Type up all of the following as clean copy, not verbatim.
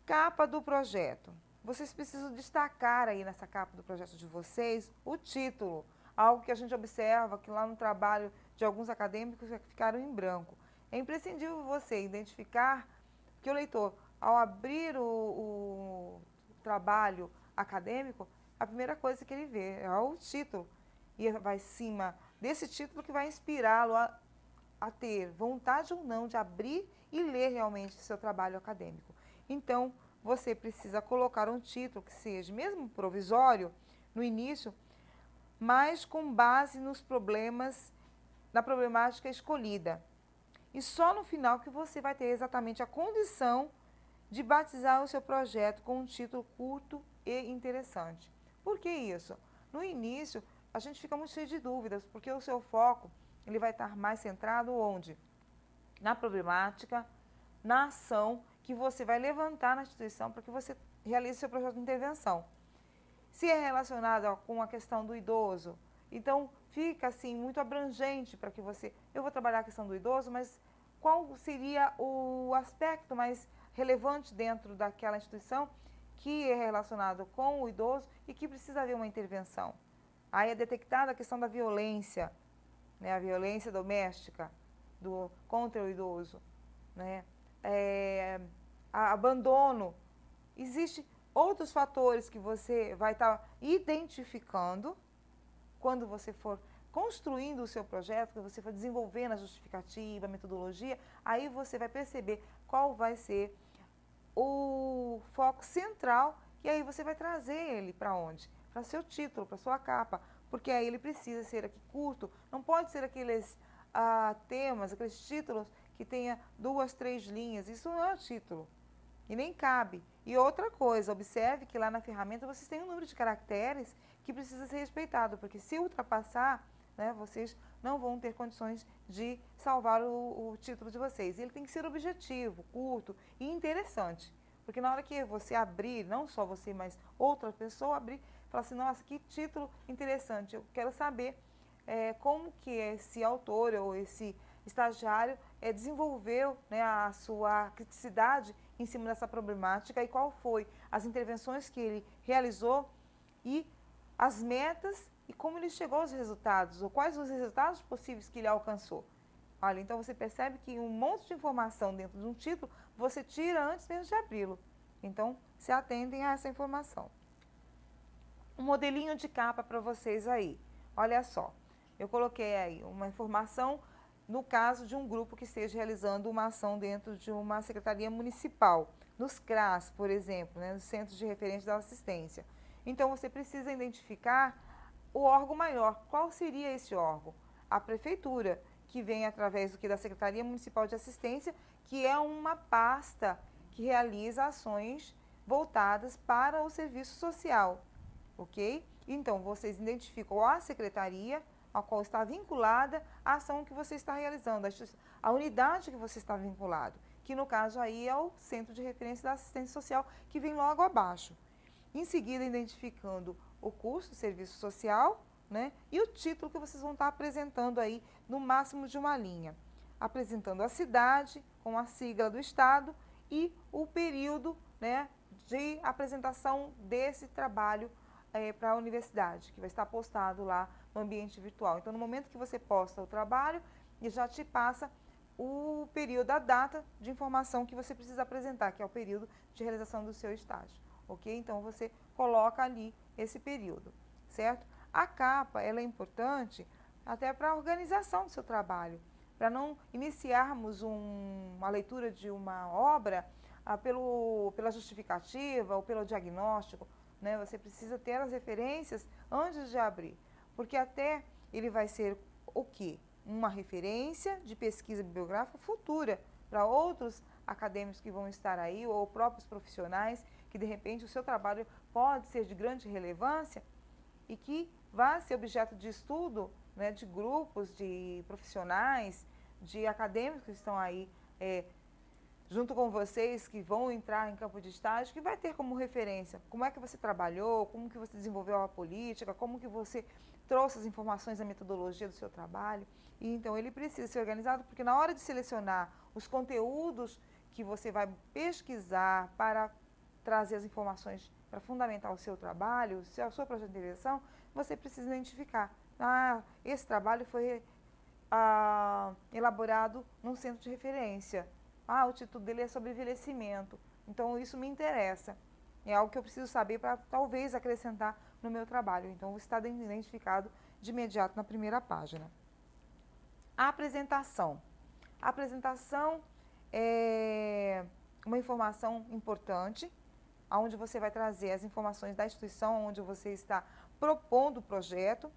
Capa do projeto. Vocês precisam destacar aí nessa capa do projeto de vocês o título, algo que a gente observa que lá no trabalho de alguns acadêmicos ficaram em branco. É imprescindível você identificar que o leitor, ao abrir o trabalho acadêmico, a primeira coisa que ele vê é o título. E vai em cima desse título que vai inspirá-lo a ter vontade ou não de abrir e ler realmente seu trabalho acadêmico. Então, você precisa colocar um título que seja, mesmo provisório, no início, mas com base nos problemas, na problemática escolhida. E só no final que você vai ter exatamente a condição de batizar o seu projeto com um título curto e interessante. Por que isso? No início, a gente fica muito cheio de dúvidas, porque o seu foco ele vai estar mais centrado onde? Na problemática, na ação que você vai levantar na instituição para que você realize seu projeto de intervenção. Se é relacionado com a questão do idoso, então fica assim muito abrangente para que você... Eu vou trabalhar a questão do idoso, mas qual seria o aspecto mais relevante dentro daquela instituição que é relacionado com o idoso e que precisa haver uma intervenção? Aí é detectada a questão da violência, né, a violência doméstica contra o idoso, né, abandono. Existem outros fatores que você vai estar identificando quando você for construindo o seu projeto, quando você for desenvolvendo a justificativa, a metodologia, aí você vai perceber qual vai ser o foco central e aí você vai trazer ele para onde? Para seu título, para sua capa, porque aí ele precisa ser aqui curto, não pode ser aqueles temas, aqueles títulos que tenha 2, 3 linhas, isso não é o título e nem cabe. E outra coisa, observe que lá na ferramenta vocês têm um número de caracteres que precisa ser respeitado, porque se ultrapassar, né, vocês não vão ter condições de salvar o título de vocês. Ele tem que ser objetivo, curto e interessante. Porque na hora que você abrir, não só você, mas outra pessoa abrir, falar assim, nossa, que título interessante, eu quero saber como que esse autor ou esse estagiário desenvolveu, né, a sua criticidade em cima dessa problemática e qual foi as intervenções que ele realizou e as metas e como ele chegou aos resultados, ou quais os resultados possíveis que ele alcançou. Olha, então você percebe que um monte de informação dentro de um título você tira antes mesmo de abri-lo. Então, se atentem a essa informação. Um modelinho de capa para vocês aí. Olha só, eu coloquei aí uma informação no caso de um grupo que esteja realizando uma ação dentro de uma secretaria municipal, nos CRAS, por exemplo, né, nos Centros de Referência da Assistência. Então, você precisa identificar o órgão maior. Qual seria esse órgão? A prefeitura, que vem através do que da Secretaria Municipal de Assistência, que é uma pasta que realiza ações voltadas para o serviço social, ok? Então, vocês identificam a secretaria a qual está vinculada a ação que você está realizando, a unidade que você está vinculado, que no caso aí é o Centro de Referência da Assistência Social, que vem logo abaixo. Em seguida, identificando o curso, serviço social, né, e o título que vocês vão estar apresentando aí no máximo de uma linha. Apresentando a cidade, com a sigla do estado e o período, né, de apresentação desse trabalho para a universidade, que vai estar postado lá no ambiente virtual. Então, no momento que você posta o trabalho, ele já te passa o período, a data de informação que você precisa apresentar, que é o período de realização do seu estágio, ok? Então, você coloca ali esse período, certo? A capa, ela é importante até para a organização do seu trabalho, para não iniciarmos uma leitura de uma obra pela justificativa ou pelo diagnóstico, né? Você precisa ter as referências antes de abrir, porque até ele vai ser o quê? Uma referência de pesquisa bibliográfica futura para outros acadêmicos que vão estar aí ou próprios profissionais que de repente o seu trabalho pode ser de grande relevância e que vai ser objeto de estudo, né, de grupos de profissionais, de acadêmicos que estão aí junto com vocês que vão entrar em campo de estágio, que vai ter como referência como é que você trabalhou, como que você desenvolveu a política, como que você trouxe as informações da metodologia do seu trabalho. E então ele precisa ser organizado porque na hora de selecionar os conteúdos que você vai pesquisar para trazer as informações para fundamentar o seu trabalho, o seu projeto de intervenção, você precisa identificar. Esse trabalho foi elaborado num centro de referência. O título dele é sobre envelhecimento. Então, isso me interessa. É algo que eu preciso saber para, talvez, acrescentar no meu trabalho. Então, está identificado de imediato na primeira página. A apresentação. A apresentação é uma informação importante, onde você vai trazer as informações da instituição onde você está propondo o projeto,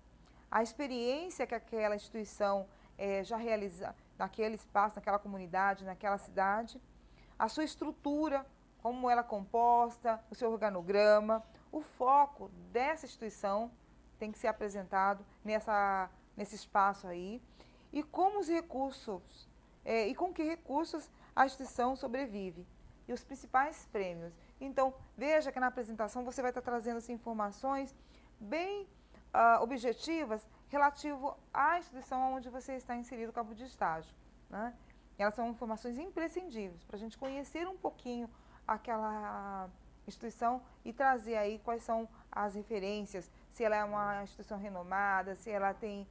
a experiência que aquela instituição já realiza naquele espaço, naquela comunidade, naquela cidade, a sua estrutura, como ela é composta, o seu organograma, o foco dessa instituição tem que ser apresentado nesse espaço aí, e como os recursos, e com que recursos a instituição sobrevive, e os principais prêmios. Então, veja que na apresentação você vai estar trazendo assim, informações bem objetivas relativo à instituição onde você está inserido, o campo de estágio. Né? Elas são informações imprescindíveis para a gente conhecer um pouquinho aquela instituição e trazer aí quais são as referências, se ela é uma instituição renomada, se ela tem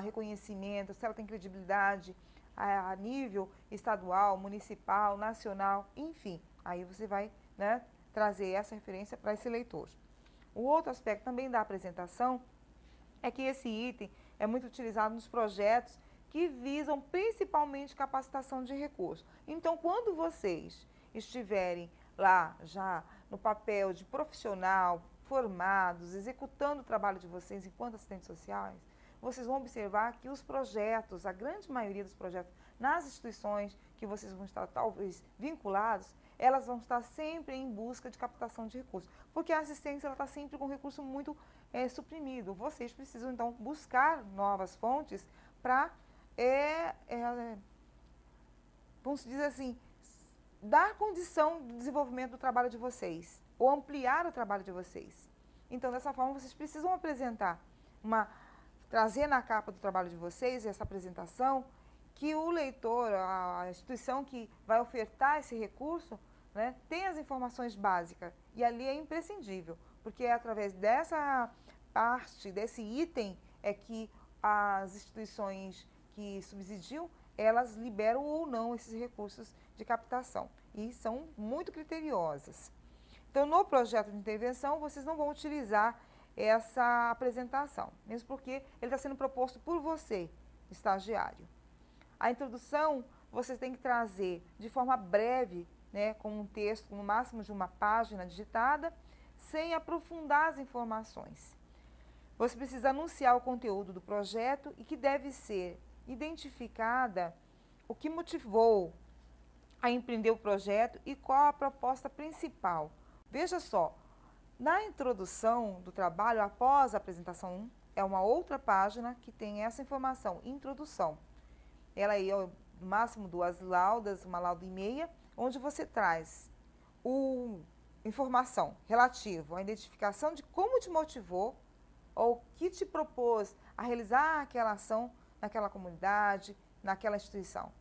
reconhecimento, se ela tem credibilidade a nível estadual, municipal, nacional, enfim. Aí você vai, né, trazer essa referência para esse leitor. O outro aspecto também da apresentação é que esse item é muito utilizado nos projetos que visam principalmente capacitação de recursos. Então, quando vocês estiverem lá já no papel de profissional, formados, executando o trabalho de vocês enquanto assistentes sociais, vocês vão observar que os projetos, a grande maioria dos projetos nas instituições que vocês vão estar talvez vinculados, elas vão estar sempre em busca de captação de recursos, porque a assistência está sempre com recurso muito suprimido. Vocês precisam, então, buscar novas fontes para, vamos dizer assim, dar condição de desenvolvimento do trabalho de vocês, ou ampliar o trabalho de vocês. Então, dessa forma, vocês precisam apresentar trazer na capa do trabalho de vocês essa apresentação, que o leitor, a instituição que vai ofertar esse recurso, né, tem as informações básicas. E ali é imprescindível, porque é através dessa parte, desse item, é que as instituições que subsidiam, elas liberam ou não esses recursos de captação. E são muito criteriosas. Então, no projeto de intervenção, vocês não vão utilizar essa apresentação, mesmo porque ele está sendo proposto por você, estagiário. A introdução, vocês têm que trazer de forma breve, né, com um texto no máximo de uma página digitada, sem aprofundar as informações. Você precisa anunciar o conteúdo do projeto e que deve ser identificada o que motivou a empreender o projeto e qual a proposta principal. Veja só, na introdução do trabalho, após a apresentação 1, é uma outra página que tem essa informação, introdução. Ela aí é no máximo 2 laudas, uma lauda e meia, onde você traz informação relativa à identificação de como te motivou ou que te propôs a realizar aquela ação naquela comunidade, naquela instituição.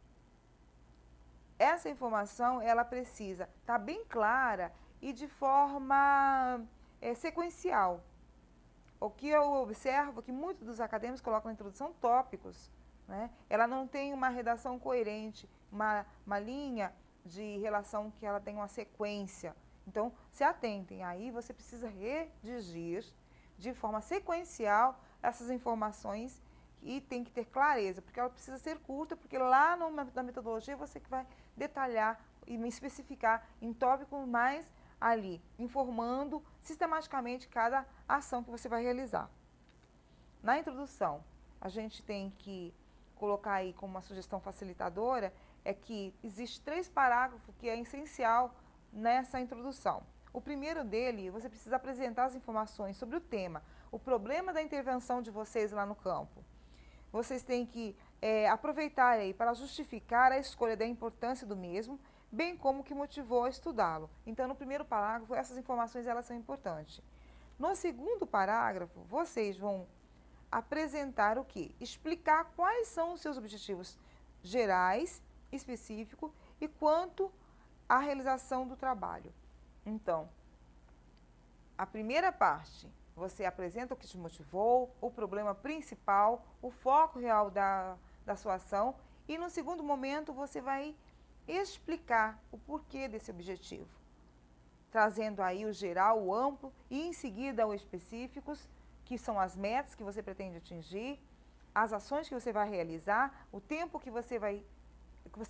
Essa informação, ela precisa estar bem clara e de forma sequencial. O que eu observo é que muitos dos acadêmicos colocam na introdução tópicos, né? Ela não tem uma redação coerente, uma linha de relação que ela tem uma sequência. Então, se atentem, aí você precisa redigir de forma sequencial essas informações e tem que ter clareza, porque ela precisa ser curta, porque lá na metodologia você que vai detalhar e especificar em tópicos mais ali, informando sistematicamente cada ação que você vai realizar. Na introdução, a gente tem que colocar aí como uma sugestão facilitadora, é que existe 3 parágrafos que é essencial nessa introdução. O primeiro dele, você precisa apresentar as informações sobre o tema, o problema da intervenção de vocês lá no campo. Vocês têm que aproveitar aí para justificar a escolha da importância do mesmo, bem como o que motivou a estudá-lo. Então, no primeiro parágrafo, essas informações elas são importantes. No segundo parágrafo, vocês vão apresentar o quê? Explicar quais são os seus objetivos gerais, específicos, e quanto à realização do trabalho. Então, a primeira parte, você apresenta o que te motivou, o problema principal, o foco real da sua ação, e no segundo momento você vai explicar o porquê desse objetivo, trazendo aí o geral, o amplo, e em seguida os específicos, que são as metas que você pretende atingir, as ações que você vai realizar, o tempo que você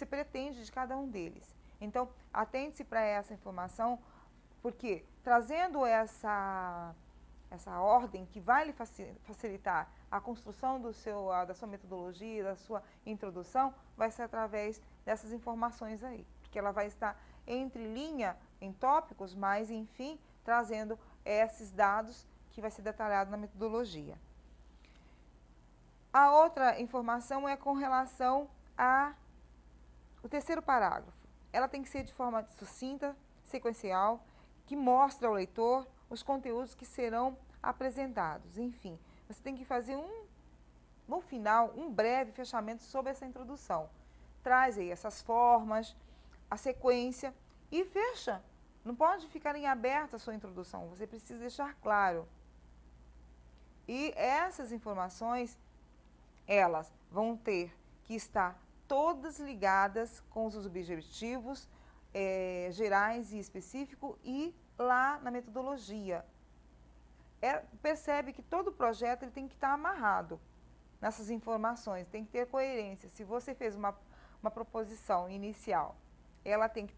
pretende de cada um deles. Então, atente-se para essa informação, porque trazendo essa ordem que vai lhe facilitar a construção da sua metodologia, da sua introdução, vai ser através dessas informações aí, porque ela vai estar entre linha em tópicos, mas enfim, trazendo esses dados que vai ser detalhado na metodologia. A outra informação é com relação ao terceiro parágrafo. Ela tem que ser de forma sucinta, sequencial, que mostra ao leitor os conteúdos que serão apresentados. Enfim, você tem que fazer no final, um breve fechamento sobre essa introdução. Traz aí essas formas, a sequência e fecha. Não pode ficar em aberto a sua introdução, você precisa deixar claro. E essas informações, elas vão ter que estar todas ligadas com os objetivos gerais e específicos e lá na metodologia. Percebe que todo projeto ele tem que estar amarrado nessas informações, tem que ter coerência. Se você fez uma proposição inicial, ela tem que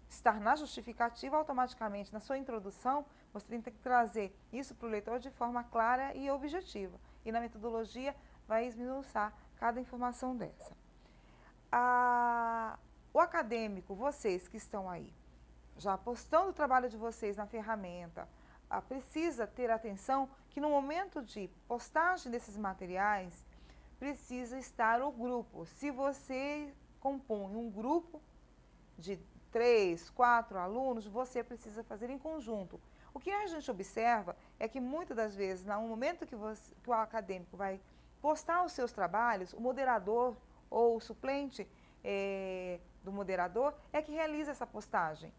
estar na justificativa automaticamente, na sua introdução, você tem que trazer isso para o leitor de forma clara e objetiva. E na metodologia vai esmiuçar cada informação dessa. O acadêmico, vocês que estão aí, já postando o trabalho de vocês na ferramenta, precisa ter atenção que no momento de postagem desses materiais, precisa estar o grupo. Se você compõe um grupo de 3, 4 alunos, você precisa fazer em conjunto. O que a gente observa é que muitas das vezes, no momento que o acadêmico vai postar os seus trabalhos, o moderador ou o suplente do moderador é que realiza essa postagem.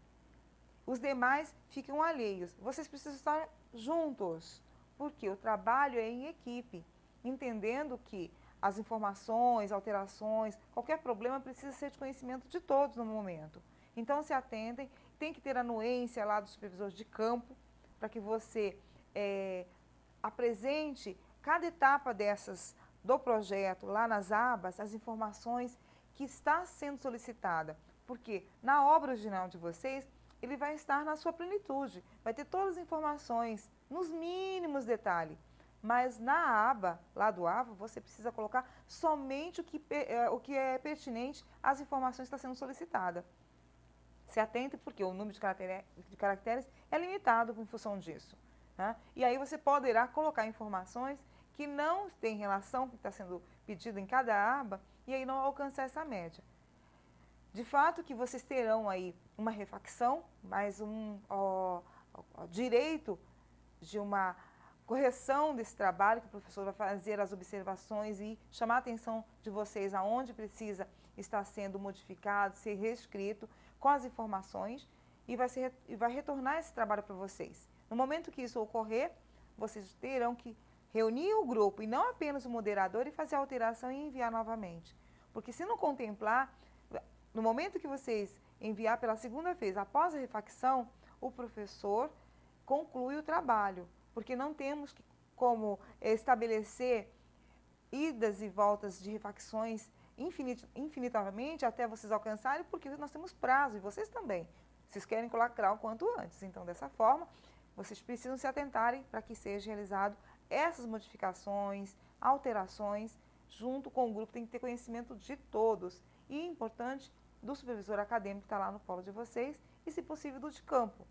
Os demais ficam alheios. Vocês precisam estar juntos, porque o trabalho é em equipe, entendendo que as informações, alterações, qualquer problema precisa ser de conhecimento de todos no momento. Então, se atentem, tem que ter anuência lá do supervisor de campo, para que você apresente cada etapa do projeto, lá nas abas, as informações que está sendo solicitada. Porque na obra original de vocês, ele vai estar na sua plenitude, vai ter todas as informações, nos mínimos detalhes. Mas na aba, lá do AVA, você precisa colocar somente o que é pertinente às informações que está sendo solicitada. Se atente, porque o número de caracteres é limitado em função disso. Né? E aí você poderá colocar informações que não têm relação com o que está sendo pedido em cada aba, e aí não alcançar essa média. De fato que vocês terão aí uma refacção, mais direito de uma correção desse trabalho, que o professor vai fazer as observações e chamar a atenção de vocês aonde precisa estar sendo modificado, ser reescrito com as informações e vai retornar esse trabalho para vocês. No momento que isso ocorrer, vocês terão que reunir o grupo e não apenas o moderador e fazer a alteração e enviar novamente. Porque se não contemplar, no momento que vocês enviar pela segunda vez, após a refacção, o professor conclui o trabalho, porque não temos como estabelecer idas e voltas de refacções infinitamente até vocês alcançarem, porque nós temos prazo, e vocês também. Vocês querem colocar o quanto antes. Então, dessa forma, vocês precisam se atentarem para que seja realizado essas modificações, alterações, junto com o grupo, tem que ter conhecimento de todos. E, importante, do supervisor acadêmico que está lá no polo de vocês e, se possível, do de campo.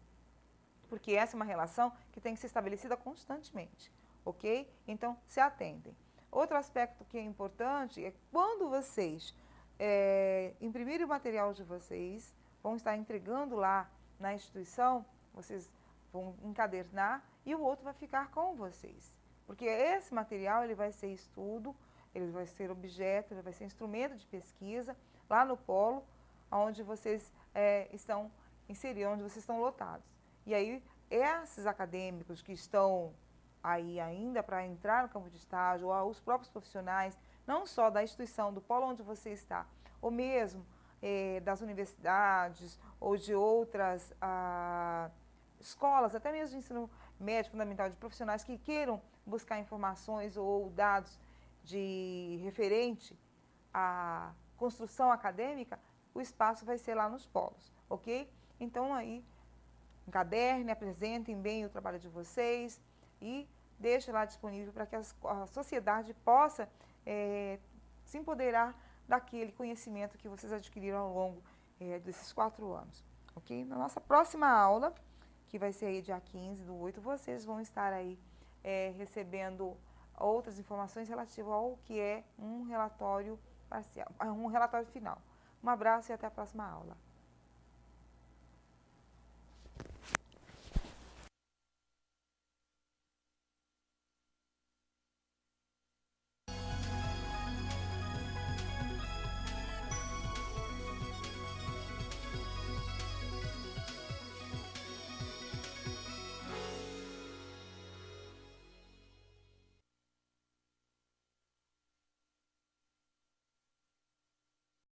Porque essa é uma relação que tem que ser estabelecida constantemente, ok? Então, se atentem. Outro aspecto que é importante é quando vocês imprimirem o material de vocês, vão estar entregando lá na instituição, vocês vão encadernar e o outro vai ficar com vocês. Porque esse material ele vai ser estudo, ele vai ser objeto, ele vai ser instrumento de pesquisa lá no polo, onde vocês estão inseridos, onde vocês estão lotados. E aí, esses acadêmicos que estão aí ainda para entrar no campo de estágio, ou os próprios profissionais, não só da instituição, do polo onde você está, ou mesmo das universidades ou de outras escolas, até mesmo de ensino médio fundamental, de profissionais que queiram buscar informações ou dados de referente à construção acadêmica, o espaço vai ser lá nos polos, ok? Então aí, encaderne, apresentem bem o trabalho de vocês e deixe lá disponível para que a sociedade possa se empoderar daquele conhecimento que vocês adquiriram ao longo desses 4 anos, ok? Na nossa próxima aula, que vai ser aí dia 15/8, vocês vão estar aí recebendo outras informações relativas ao que é um relatório parcial, um relatório final. Um abraço e até a próxima aula.